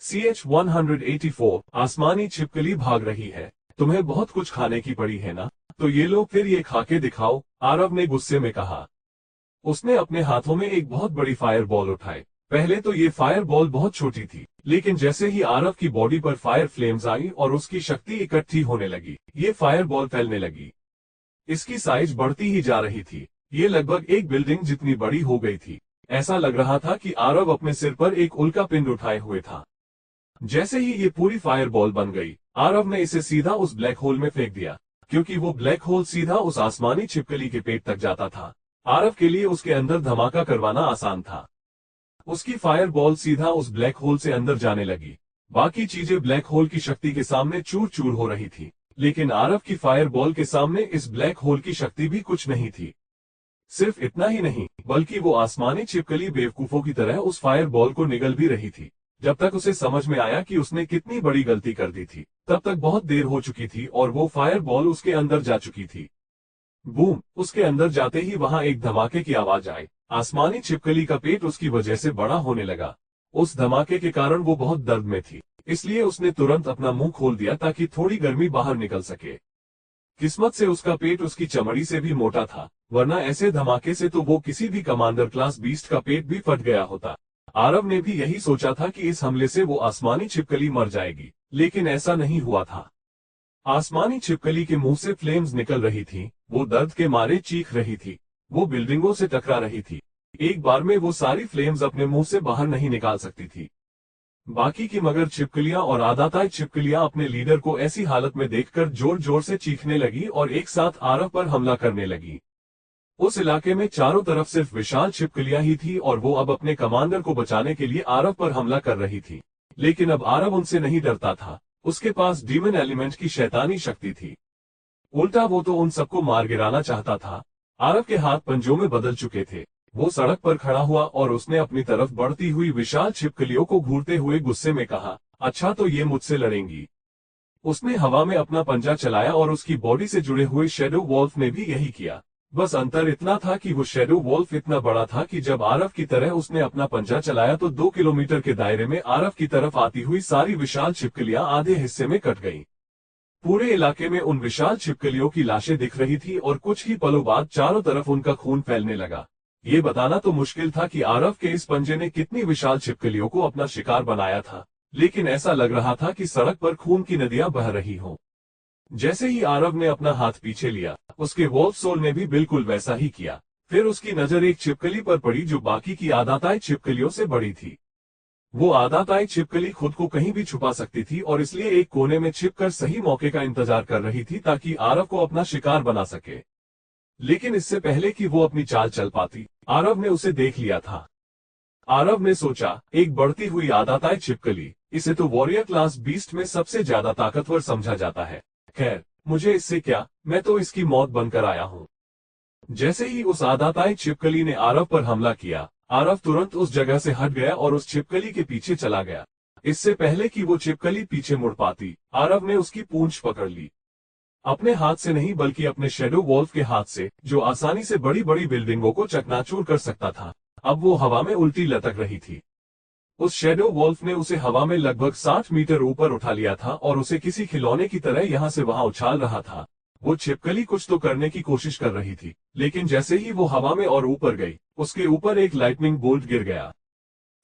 CH-184 आसमानी छिपकली भाग रही है। तुम्हें बहुत कुछ खाने की पड़ी है ना, तो ये लो फिर ये खा के दिखाओ, आरव ने गुस्से में कहा। उसने अपने हाथों में एक बहुत बड़ी फायर बॉल उठाई। पहले तो ये फायर बॉल बहुत छोटी थी, लेकिन जैसे ही आरव की बॉडी पर फायर फ्लेम्स आई और उसकी शक्ति इकट्ठी होने लगी, ये फायर बॉल फैलने लगी। इसकी साइज बढ़ती ही जा रही थी। ये लगभग एक बिल्डिंग जितनी बड़ी हो गई थी। ऐसा लग रहा था कि आरव अपने सिर पर एक उल्का पिंड उठाए हुए था। जैसे ही ये पूरी फायर बॉल बन गई, आरव ने इसे सीधा उस ब्लैक होल में फेंक दिया, क्योंकि वो ब्लैक होल सीधा उस आसमानी छिपकली के पेट तक जाता था। आरव के लिए उसके अंदर धमाका करवाना आसान था। उसकी फायर बॉल सीधा उस ब्लैक होल से अंदर जाने लगी। बाकी चीजें ब्लैक होल की शक्ति के सामने चूर चूर हो रही थी, लेकिन आरव की फायर बॉल के सामने इस ब्लैक होल की शक्ति भी कुछ नहीं थी। सिर्फ इतना ही नहीं, बल्कि वो आसमानी छिपकली बेवकूफों की तरह उस फायर बॉल को निगल भी रही थी। जब तक उसे समझ में आया कि उसने कितनी बड़ी गलती कर दी थी, तब तक बहुत देर हो चुकी थी और वो फायर बॉल उसके अंदर जा चुकी थी। बूम! उसके अंदर जाते ही वहां एक धमाके की आवाज आई। आसमानी छिपकली का पेट उसकी वजह से बड़ा होने लगा। उस धमाके के कारण वो बहुत दर्द में थी, इसलिए उसने तुरंत अपना मुंह खोल दिया ताकि थोड़ी गर्मी बाहर निकल सके। किस्मत से उसका पेट उसकी चमड़ी से भी मोटा था, वरना ऐसे धमाके से तो वो किसी भी कमांडर क्लास बीस्ट का पेट भी फट गया होता। आरव ने भी यही सोचा था कि इस हमले से वो आसमानी छिपकली मर जाएगी, लेकिन ऐसा नहीं हुआ था। आसमानी छिपकली के मुंह से फ्लेम्स निकल रही थी। वो दर्द के मारे चीख रही थी। वो बिल्डिंगों से टकरा रही थी। एक बार में वो सारी फ्लेम्स अपने मुंह से बाहर नहीं निकाल सकती थी। बाकी की मगर छिपकलियां और आदाताई छिपकलियां अपने लीडर को ऐसी हालत में देखकर जोर जोर से चीखने लगी और एक साथ आरव पर हमला करने लगी। उस इलाके में चारों तरफ सिर्फ विशाल छिपकलियां ही थी और वो अब अपने कमांडर को बचाने के लिए आरव पर हमला कर रही थी। लेकिन अब आरव उनसे नहीं डरता था। उसके पास डीमन एलिमेंट की शैतानी शक्ति थी। उल्टा वो तो उन सबको मार गिराना चाहता था। आरव के हाथ पंजों में बदल चुके थे। वो सड़क पर खड़ा हुआ और उसने अपनी तरफ बढ़ती हुई विशाल छिपकलियों को घूरते हुए गुस्से में कहा, अच्छा तो ये मुझसे लड़ेंगी। उसने हवा में अपना पंजा चलाया और उसकी बॉडी से जुड़े हुए शैडो वॉल्फ ने भी यही किया। बस अंतर इतना था कि वो शैडो वॉल्फ इतना बड़ा था कि जब आरव की तरह उसने अपना पंजा चलाया तो 2 किलोमीटर के दायरे में आरव की तरफ आती हुई सारी विशाल छिपकलियां आधे हिस्से में कट गईं। पूरे इलाके में उन विशाल छिपकलियों की लाशें दिख रही थी और कुछ ही पलों बाद चारों तरफ उनका खून फैलने लगा। ये बताना तो मुश्किल था कि आरव के इस पंजे ने कितनी विशाल छिपकलियों को अपना शिकार बनाया था, लेकिन ऐसा लग रहा था कि सड़क पर खून की नदियां बह रही हों। जैसे ही आरव ने अपना हाथ पीछे लिया, उसके वॉल्फ सोल ने भी बिल्कुल वैसा ही किया। फिर उसकी नजर एक छिपकली पर पड़ी जो बाकी की आदाताई छिपकलियों से बड़ी थी। वो आदाताई छिपकली खुद को कहीं भी छुपा सकती थी और इसलिए एक कोने में छिपकर सही मौके का इंतजार कर रही थी ताकि आरव को अपना शिकार बना सके। लेकिन इससे पहले कि वो अपनी चाल चल पाती, आरव ने उसे देख लिया था। आरव ने सोचा, एक बढ़ती हुई आदाताई छिपकली, इसे तो वॉरियर क्लास बीस्ट में सबसे ज्यादा ताकतवर समझा जाता है। खैर, मुझे इससे क्या, मैं तो इसकी मौत बनकर आया हूँ। जैसे ही उस आदाताई छिपकली ने आरव पर हमला किया, आरव तुरंत उस जगह से हट गया और उस छिपकली के पीछे चला गया। इससे पहले कि वो छिपकली पीछे मुड़ पाती, आरव ने उसकी पूंछ पकड़ ली। अपने हाथ से नहीं बल्कि अपने शैडो वॉल्फ के हाथ से, जो आसानी से बड़ी बड़ी बिल्डिंगों को चकनाचूर कर सकता था। अब वो हवा में उल्टी लटक रही थी। उस शैडो वॉल्फ ने उसे हवा में लगभग 60 मीटर ऊपर उठा लिया था और उसे किसी खिलौने की तरह यहाँ से वहां उछाल रहा था। वो छिपकली कुछ तो करने की कोशिश कर रही थी, लेकिन जैसे ही वो हवा में और ऊपर गई, उसके ऊपर एक लाइटनिंग बोल्ट गिर गया।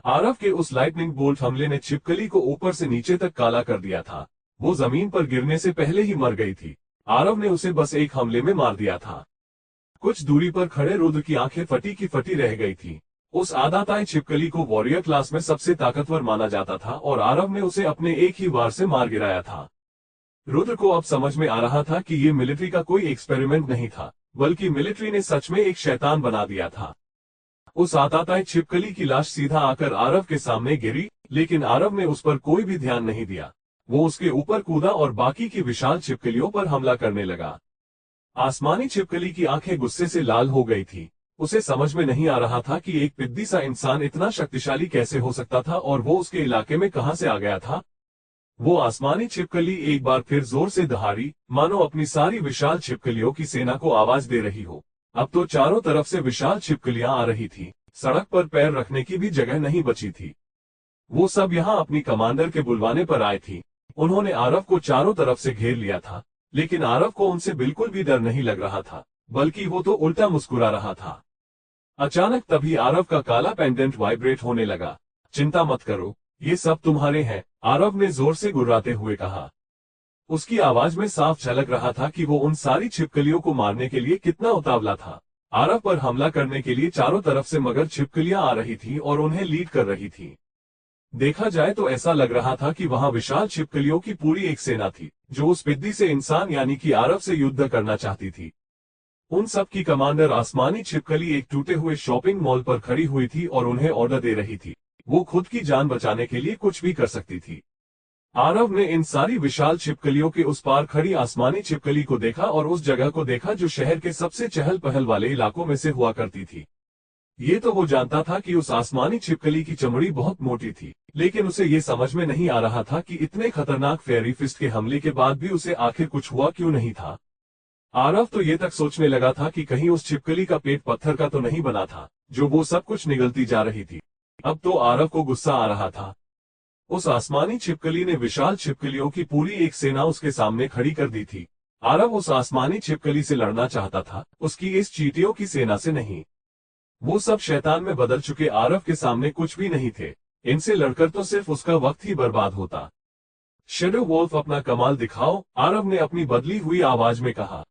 आरव के उस लाइटनिंग बोल्ट हमले ने छिपकली को ऊपर से नीचे तक काला कर दिया था। वो जमीन पर गिरने से पहले ही मर गई थी। आरव ने उसे बस एक हमले में मार दिया था। कुछ दूरी पर खड़े रुद्र की आंखें फटी की फटी रह गई थी। उस आदाताई छिपकली को वॉरियर क्लास में सबसे ताकतवर माना जाता था और आरव ने उसे अपने एक ही वार से मार गिराया था। रुद्र को अब समझ में आ रहा था कि ये मिलिट्री का कोई एक्सपेरिमेंट नहीं था, बल्कि मिलिट्री ने सच में एक शैतान बना दिया था। उस आदाताई छिपकली की लाश सीधा आकर आरव के सामने गिरी, लेकिन आरव ने उस पर कोई भी ध्यान नहीं दिया। वो उसके ऊपर कूदा और बाकी की विशाल छिपकलियों पर हमला करने लगा। आसमानी छिपकली की आंखें गुस्से से लाल हो गई थी। उसे समझ में नहीं आ रहा था कि एक पिद्दी सा इंसान इतना शक्तिशाली कैसे हो सकता था और वो उसके इलाके में कहां से आ गया था। वो आसमानी छिपकली एक बार फिर जोर से दहाड़ी, मानो अपनी सारी विशाल छिपकलियों की सेना को आवाज दे रही हो। अब तो चारों तरफ से विशाल छिपकलियां आ रही थी। सड़क पर पैर रखने की भी जगह नहीं बची थी। वो सब यहाँ अपनी कमांडर के बुलवाने पर आए थी। उन्होंने आरव को चारों तरफ से घेर लिया था, लेकिन आरव को उनसे बिल्कुल भी डर नहीं लग रहा था, बल्कि वो तो उल्टा मुस्कुरा रहा था। अचानक तभी आरव का काला पेंडेंट वाइब्रेट होने लगा। चिंता मत करो, ये सब तुम्हारे हैं, आरव ने जोर से गुर्राते हुए कहा। उसकी आवाज में साफ झलक रहा था कि वो उन सारी छिपकलियों को मारने के लिए कितना उतावला था। आरव पर हमला करने के लिए चारों तरफ से मगर छिपकलियां आ रही थी और उन्हें लीड कर रही थी। देखा जाए तो ऐसा लग रहा था कि वहां विशाल छिपकलियों की पूरी एक सेना थी, जो उस पिद्दी से इंसान यानी कि आरव से युद्ध करना चाहती थी। उन सब की कमांडर आसमानी छिपकली एक टूटे हुए शॉपिंग मॉल पर खड़ी हुई थी और उन्हें ऑर्डर दे रही थी। वो खुद की जान बचाने के लिए कुछ भी कर सकती थी। आरव ने इन सारी विशाल छिपकलियों के उस पार खड़ी आसमानी छिपकली को देखा और उस जगह को देखा जो शहर के सबसे चहल पहल वाले इलाकों में से हुआ करती थी। ये तो वो जानता था कि उस आसमानी छिपकली की चमड़ी बहुत मोटी थी, लेकिन उसे ये समझ में नहीं आ रहा था कि इतने खतरनाक फेयरी फिस्ट के हमले के बाद भी उसे आखिर कुछ हुआ क्यों नहीं था। आरव तो ये तक सोचने लगा था कि कहीं उस छिपकली का पेट पत्थर का तो नहीं बना था, जो वो सब कुछ निगलती जा रही थी। अब तो आरव को गुस्सा आ रहा था। उस आसमानी छिपकली ने विशाल छिपकलियों की पूरी एक सेना उसके सामने खड़ी कर दी थी। आरव उस आसमानी छिपकली से लड़ना चाहता था, उसकी इस चींटियों की सेना से नहीं। वो सब शैतान में बदल चुके आरव के सामने कुछ भी नहीं थे। इनसे लड़कर तो सिर्फ उसका वक्त ही बर्बाद होता। शेडो वोल्फ अपना कमाल दिखाओ, आरव ने अपनी बदली हुई आवाज में कहा।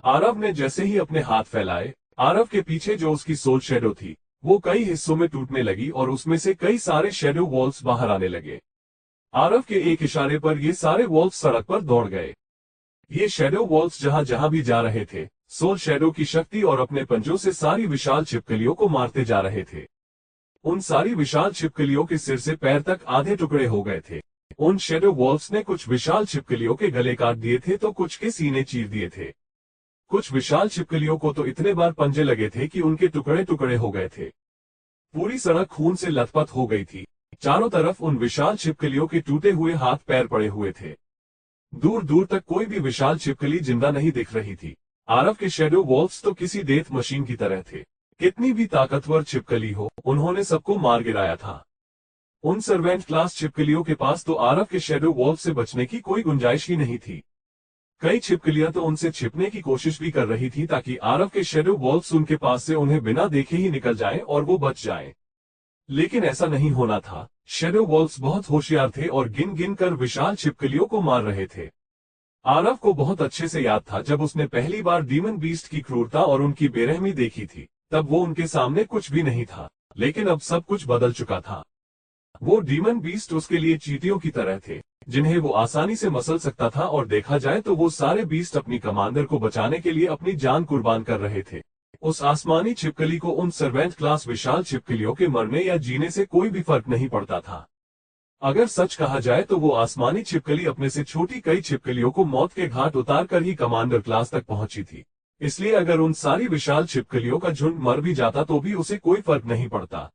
आरव ने जैसे ही अपने हाथ फैलाए, आरव के पीछे जो उसकी सोल शेडो थी, वो कई हिस्सों में टूटने लगी और उसमें से कई सारे शेडो वॉल्स बाहर आने लगे। आरव के एक इशारे पर ये सारे वॉल्स सड़क पर दौड़ गए। ये शेडो वॉल्स जहां जहां भी जा रहे थे, सोल शेडो की शक्ति और अपने पंजों से सारी विशाल छिपकलियों को मारते जा रहे थे। उन सारी विशाल छिपकलियों के सिर से पैर तक आधे टुकड़े हो गए थे। उन शेडो वॉल्स ने कुछ विशाल छिपकलियों के गले काट दिए थे तो कुछ के सीने चीर दिए थे। कुछ विशाल छिपकलियों को तो इतने बार पंजे लगे थे कि उनके टुकड़े टुकड़े हो गए थे। पूरी सड़क खून से लथपथ हो गई थी। चारों तरफ उन विशाल छिपकलियों के टूटे हुए हाथ पैर पड़े हुए थे। दूर दूर तक कोई भी विशाल छिपकली जिंदा नहीं दिख रही थी। आरव के शेडो वॉल्स तो किसी डेथ मशीन की तरह थे। कितनी भी ताकतवर छिपकली हो, उन्होंने सबको मार गिराया था। उन सर्वेंट क्लास छिपकलियों के पास तो आरव के शेडो वॉल्फ से बचने की कोई गुंजाइश ही नहीं थी। कई छिपकलियां तो उनसे छिपने की कोशिश भी कर रही थी ताकि आरव के शेडो वॉल्फ्स उनके पास से उन्हें बिना देखे ही निकल जाएं और वो बच जाएं। लेकिन ऐसा नहीं होना था। शेडो वॉल्फ्स बहुत होशियार थे और गिन गिन कर विशाल छिपकलियों को मार रहे थे। आरव को बहुत अच्छे से याद था जब उसने पहली बार डीमन बीस्ट की क्रूरता और उनकी बेरहमी देखी थी। तब वो उनके सामने कुछ भी नहीं था, लेकिन अब सब कुछ बदल चुका था। वो डीमन बीस्ट उसके लिए चींटियों की तरह थे, जिन्हें वो आसानी से मसल सकता था, और देखा जाए तो वो सारे बीस्ट अपनी कमांडर को बचाने के लिए अपनी जान कुर्बान कर रहे थे। उस आसमानी छिपकली को उन सर्वेंट क्लास विशाल छिपकलियों के मरने या जीने से कोई भी फर्क नहीं पड़ता था। अगर सच कहा जाए तो वो आसमानी छिपकली अपने से छोटी कई छिपकलियों को मौत के घाट उतार कर ही कमांडर क्लास तक पहुंची थी। इसलिए अगर उन सारी विशाल छिपकलियों का झुंड मर भी जाता तो भी उसे कोई फर्क नहीं पड़ता।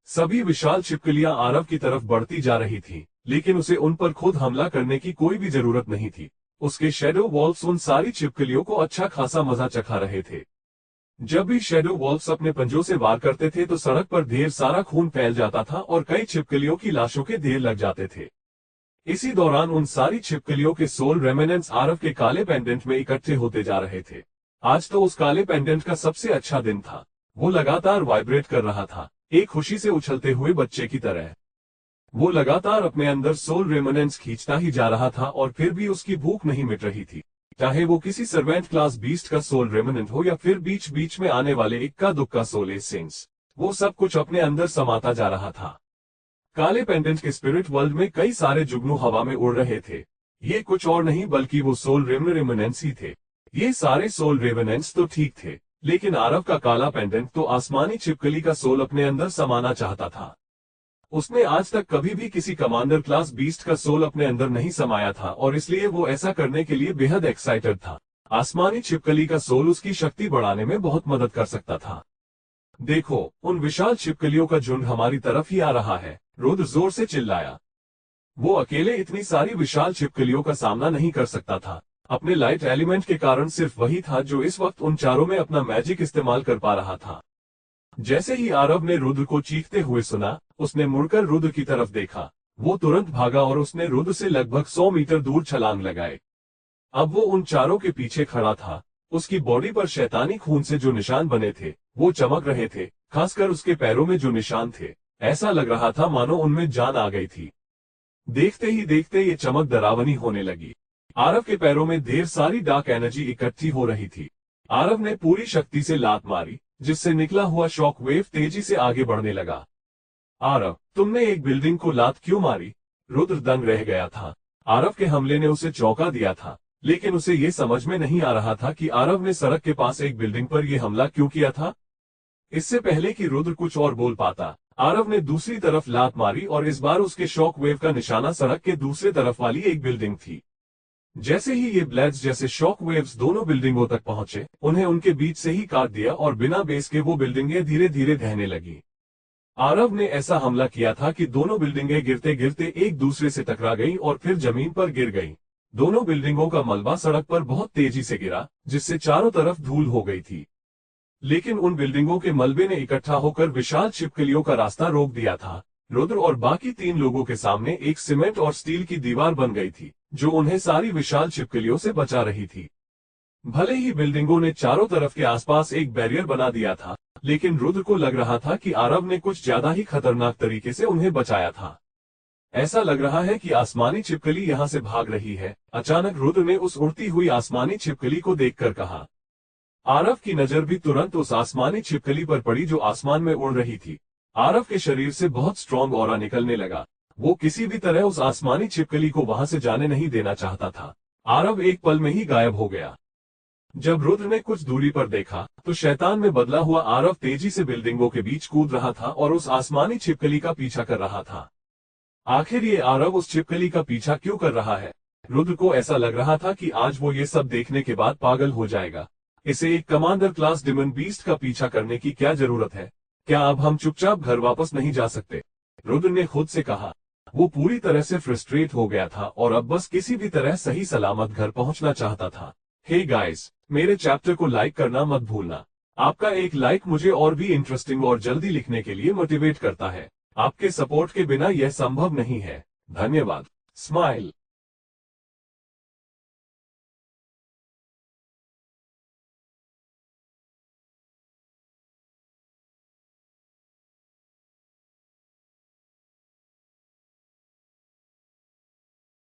सभी विशाल छिपकलियां आरव की तरफ बढ़ती जा रही थी, लेकिन उसे उन पर खुद हमला करने की कोई भी जरूरत नहीं थी। उसके शेडो वॉल्फ्स उन सारी छिपकलियों को अच्छा खासा मजा चखा रहे थे। जब भी शेडो वॉल्फ्स अपने पंजों से वार करते थे तो सड़क पर ढेर सारा खून फैल जाता था और कई छिपकलियों की लाशों के ढेर लग जाते थे। इसी दौरान उन सारी छिपकलियों के सोल रेमिनेंट्स आरव के काले पेंडेंट में इकट्ठे होते जा रहे थे। आज तो उस काले पेंडेंट का सबसे अच्छा दिन था। वो लगातार वाइब्रेट कर रहा था, एक खुशी से उछलते हुए बच्चे की तरह। वो लगातार अपने अंदर सोल रेमिनेंट्स खींचता ही जा रहा था और फिर भी उसकी भूख नहीं मिट रही थी। चाहे वो किसी सर्वेंट क्लास बीस्ट का सोल रेमिनेंट हो या फिर बीच बीच में आने वाले इक्का दुक्का सोल एसेंस, वो सब कुछ अपने अंदर समाता जा रहा था। काले पेंडेंट के स्पिरिट वर्ल्ड में कई सारे जुगनू हवा में उड़ रहे थे। ये कुछ और नहीं बल्कि वो सोल रेमिनेंट्स ही थे। ये सारे सोल रेमिनेंट्स तो ठीक थे, लेकिन आरव का काला पेंडेंट तो आसमानी छिपकली का सोल अपने अंदर समाना चाहता था। उसने आज तक कभी भी किसी कमांडर क्लास बीस्ट का सोल अपने अंदर नहीं समाया था और इसलिए वो ऐसा करने के लिए बेहद एक्साइटेड था। आसमानी छिपकली का सोल उसकी शक्ति बढ़ाने में बहुत मदद कर सकता था। देखो, उन विशाल छिपकलियों का झुंड हमारी तरफ ही आ रहा है, रुद्र जोर से चिल्लाया। वो अकेले इतनी सारी विशाल छिपकलियों का सामना नहीं कर सकता था। अपने लाइट एलिमेंट के कारण सिर्फ वही था जो इस वक्त उन चारों में अपना मैजिक इस्तेमाल कर पा रहा था। जैसे ही आरव ने रुद्र को चीखते हुए सुना, उसने मुड़कर रुद्र की तरफ देखा। वो तुरंत भागा और उसने रुद्र से लगभग 100 मीटर दूर छलांग लगाए। अब वो उन चारों के पीछे खड़ा था। उसकी बॉडी पर शैतानी खून से जो निशान बने थे वो चमक रहे थे, खासकर उसके पैरों में जो निशान थे, ऐसा लग रहा था मानो उनमें जान आ गई थी। देखते ही देखते ये चमक डरावनी होने लगी। आरव के पैरों में ढेर सारी डार्क एनर्जी इकट्ठी हो रही थी। आरव ने पूरी शक्ति से लात मारी, जिससे निकला हुआ शॉक वेव तेजी से आगे बढ़ने लगा। आरव, तुमने एक बिल्डिंग को लात क्यों मारी? रुद्र दंग रह गया था। आरव के हमले ने उसे चौंका दिया था, लेकिन उसे ये समझ में नहीं आ रहा था कि आरव ने सड़क के पास एक बिल्डिंग पर यह हमला क्यों किया था। इससे पहले कि रुद्र कुछ और बोल पाता, आरव ने दूसरी तरफ लात मारी और इस बार उसके शॉक वेव का निशाना सड़क के दूसरे तरफ वाली एक बिल्डिंग थी। जैसे ही ये ब्लेड्स जैसे शॉक वेव्स दोनों बिल्डिंगों तक पहुंचे, उन्हें उनके बीच से ही काट दिया और बिना बेस के वो बिल्डिंगें धीरे धीरे ढहने लगी। आरव ने ऐसा हमला किया था कि दोनों बिल्डिंगें गिरते गिरते एक दूसरे से टकरा गईं और फिर जमीन पर गिर गईं। दोनों बिल्डिंगों का मलबा सड़क पर बहुत तेजी से गिरा, जिससे चारों तरफ धूल हो गई थी। लेकिन उन बिल्डिंगों के मलबे ने इकट्ठा होकर विशाल छिपकलियों का रास्ता रोक दिया था। रुद्र और बाकी 3 लोगों के सामने एक सीमेंट और स्टील की दीवार बन गई थी, जो उन्हें सारी विशाल छिपकलियों से बचा रही थी। भले ही बिल्डिंगों ने चारों तरफ के आसपास एक बैरियर बना दिया था, लेकिन रुद्र को लग रहा था कि आरव ने कुछ ज्यादा ही खतरनाक तरीके से उन्हें बचाया था। ऐसा लग रहा है कि आसमानी छिपकली यहाँ से भाग रही है। अचानक रुद्र ने उस उड़ती हुई आसमानी छिपकली को देखकर कहा। आरव की नजर भी तुरंत उस आसमानी छिपकली पर पड़ी जो आसमान में उड़ रही थी। आरव के शरीर से बहुत स्ट्रॉन्ग ऑरा निकलने लगा। वो किसी भी तरह उस आसमानी छिपकली को वहां से जाने नहीं देना चाहता था। आरव एक पल में ही गायब हो गया। जब रुद्र ने कुछ दूरी पर देखा तो शैतान में बदला हुआ आरव तेजी से बिल्डिंगों के बीच कूद रहा था और उस आसमानी छिपकली का पीछा कर रहा था। आखिर ये आरव उस छिपकली का पीछा क्यों कर रहा है? रुद्र को ऐसा लग रहा था कि आज वो ये सब देखने के बाद पागल हो जाएगा। इसे एक कमांडर क्लास डिमन बीस्ट का पीछा करने की क्या जरूरत है? क्या अब हम चुपचाप घर वापस नहीं जा सकते? रुद्र ने खुद से कहा। वो पूरी तरह से फ्रस्ट्रेट हो गया था और अब बस किसी भी तरह सही सलामत घर पहुंचना चाहता था। हे गाइस, मेरे चैप्टर को लाइक करना मत भूलना। आपका एक लाइक मुझे और भी इंटरेस्टिंग और जल्दी लिखने के लिए मोटिवेट करता है। आपके सपोर्ट के बिना यह संभव नहीं है। धन्यवाद। स्माइल।